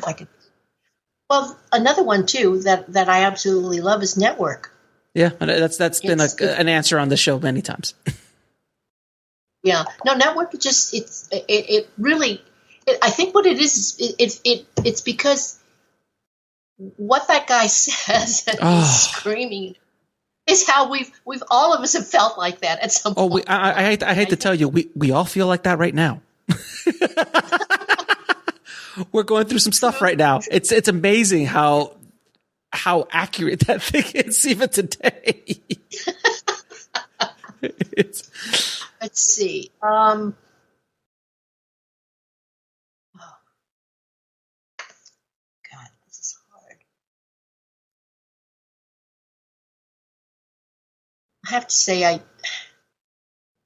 Well, another one, too, that I absolutely love is Network. Yeah, that's been an answer on the show many times. Yeah. No, Network, it really, I think what it is, it's because what that guy says and he's screaming is how we've all of us have felt like that at some point. I hate to tell you, we all feel like that right now. We're going through some stuff right now. It's amazing how accurate that thing is even today. Let's see. God, this is hard. have to say,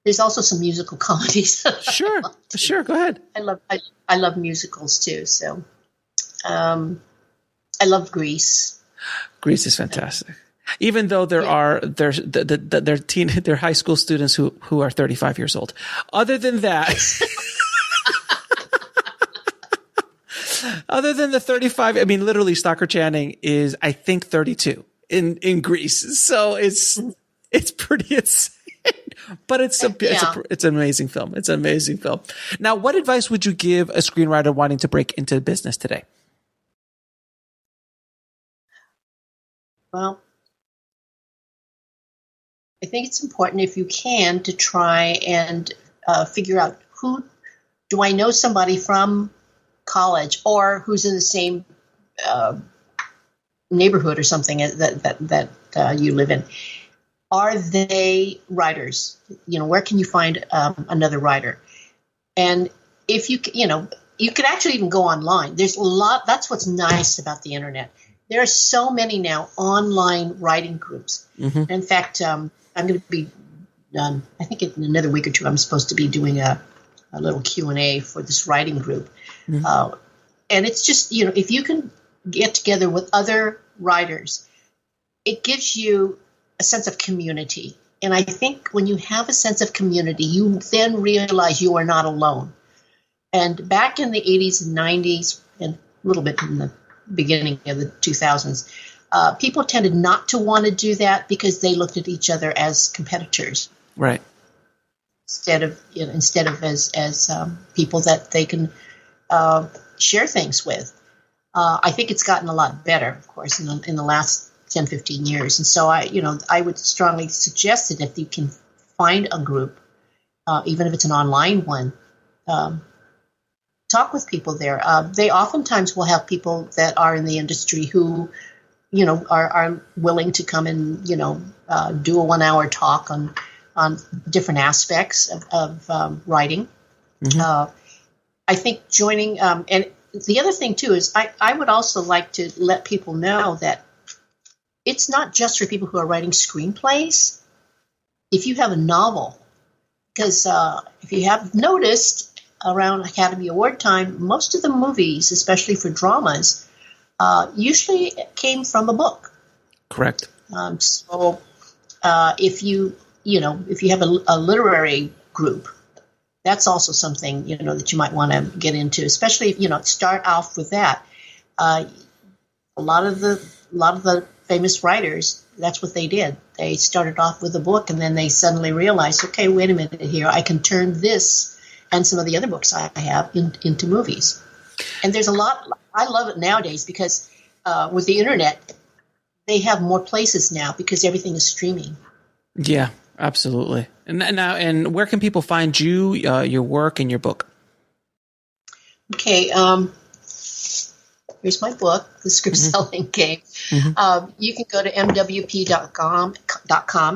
there's also some musical comedies. Sure. Go ahead. I love musicals too. So, I love Grease. Grease is fantastic. Even though they're high school students who are 35 years old. Other than that, other than the 35, I mean, literally Stockard Channing is, I think, 32 in Grease. So it's pretty insane. But it's an amazing film. It's an amazing film. Now, what advice would you give a screenwriter wanting to break into business today? Well, I think it's important, if you can, to try and figure out, who do I know somebody from college or who's in the same neighborhood or something that you live in. Are they writers? Where can you find another writer? And if you can actually even go online. There's a lot. That's what's nice about the internet. There are so many now online writing groups. Mm-hmm. In fact, I'm going to be done. I think in another week or two, I'm supposed to be doing a little Q&A for this writing group. Mm-hmm. And it's just, if you can get together with other writers, it gives you a sense of community. And I think when you have a sense of community, you then realize you are not alone. And back in the 80s and 90s, and a little bit in the beginning of the 2000s, people tended not to want to do that because they looked at each other as competitors. Right. Instead of as people that they can share things with. I think it's gotten a lot better, of course, in the last 10, 15 years. And so I would strongly suggest that if you can find a group, even if it's an online one, talk with people there. They oftentimes will have people that are in the industry who, are willing to come and, do a 1-hour talk on different aspects of writing. Mm-hmm. I think joining, and the other thing too is I would also like to let people know that it's not just for people who are writing screenplays. If you have a novel, because if you have noticed around Academy Award time, most of the movies, especially for dramas, usually came from a book. Correct. So if you have a literary group, that's also something, that you might want to get into, especially if, start off with that. A lot of the famous writers, that's what they did. They started off with a book, and then they suddenly realized, okay, wait a minute here, I can turn this and some of the other books I have into movies. And there's a lot. I love it nowadays because with the internet, they have more places now because everything is streaming. Yeah, absolutely. And where can people find you, your work, and your book? Okay. Here's my book, The Script Selling Game. Mm-hmm. You can go to mwp.com,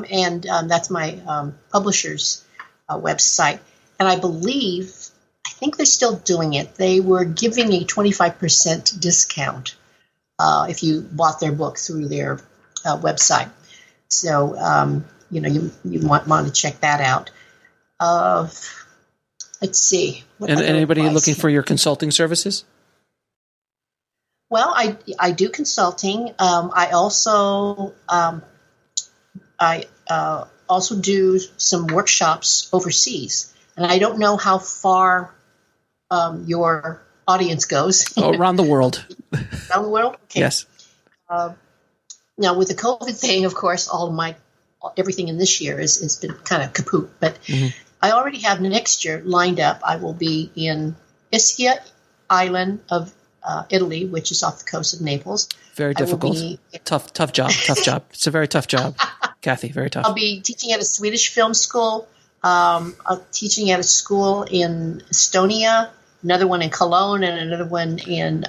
and that's my publisher's website. And I think they're still doing it. They were giving a 25% discount if you bought their book through their website. So, you want to check that out. Let's see. And anybody looking for your consulting services? Well, I do consulting. I also do some workshops overseas, and I don't know how far your audience goes. Around the world. Around the world? Okay. Yes. Now, with the COVID thing, of course, everything in this year has been kind of kaput. But I already have next year lined up. I will be in Ischia Island of Italy, which is off the coast of Naples. Very difficult. Tough job. It's a very tough job, Kathie. Very tough. I'll be teaching at a Swedish film school. Teaching at a school in Estonia, another one in Cologne, and another one in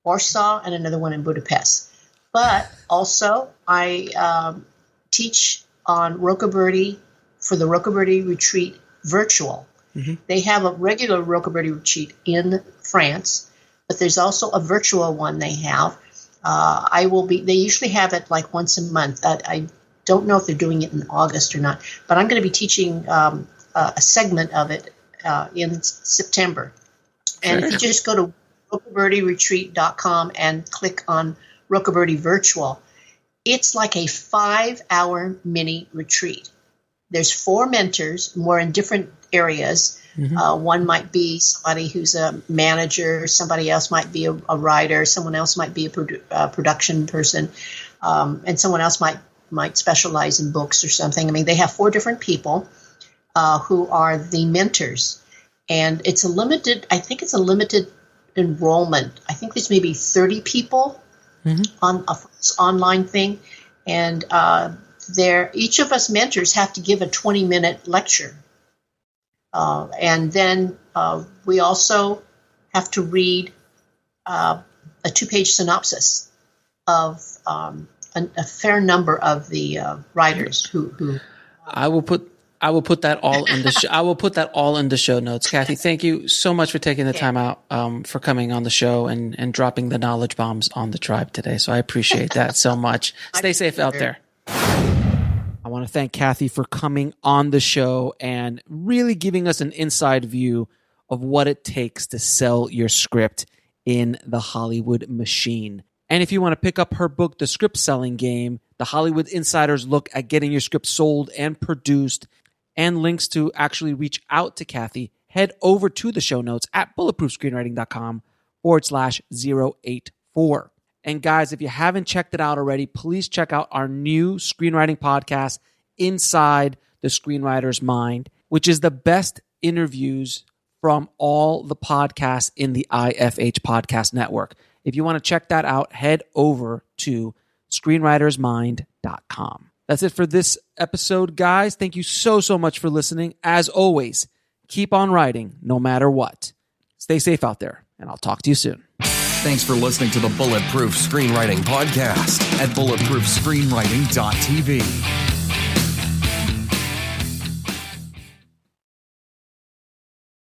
Warsaw, and another one in Budapest. But also, I teach on Rocaberti for the Rocaberti Retreat virtual. Mm-hmm. They have a regular Rocaberti Retreat in France, but there's also a virtual one they have. They usually have it like once a month. I don't know if they're doing it in August or not, but I'm going to be teaching a segment of it in September. And if you just go to rocabertiretreat.com and click on Rocaberti Virtual, it's like a 5-hour mini retreat. There's 4 mentors, more in different areas. One might be somebody who's a manager, somebody else might be a writer, someone else might be a production person, and someone else might specialize in books or something. I mean, they have 4 different people who are the mentors. And it's a limited enrollment. I think there's maybe 30 people on an online thing. And each of us mentors have to give a 20-minute lecture. And then we also have to read a 2-page synopsis of a fair number of the writers who I will put that all in the show. I will put that all in the show notes. Kathie, thank you so much for taking the time out for coming on the show and dropping the knowledge bombs on the tribe today. So I appreciate that so much. Stay safe out there. I want to thank Kathie for coming on the show and really giving us an inside view of what it takes to sell your script in the Hollywood machine. And if you want to pick up her book, The Script Selling Game, The Hollywood Insider's Look at Getting Your Script Sold and Produced, and links to actually reach out to Kathie, head over to the show notes at bulletproofscreenwriting.com/084. And guys, if you haven't checked it out already, please check out our new screenwriting podcast, Inside the Screenwriter's Mind, which is the best interviews from all the podcasts in the IFH Podcast Network. If you want to check that out, head over to screenwritersmind.com. That's it for this episode, guys. Thank you so much for listening. As always, keep on writing no matter what. Stay safe out there, and I'll talk to you soon. Thanks for listening to the Bulletproof Screenwriting Podcast at bulletproofscreenwriting.tv.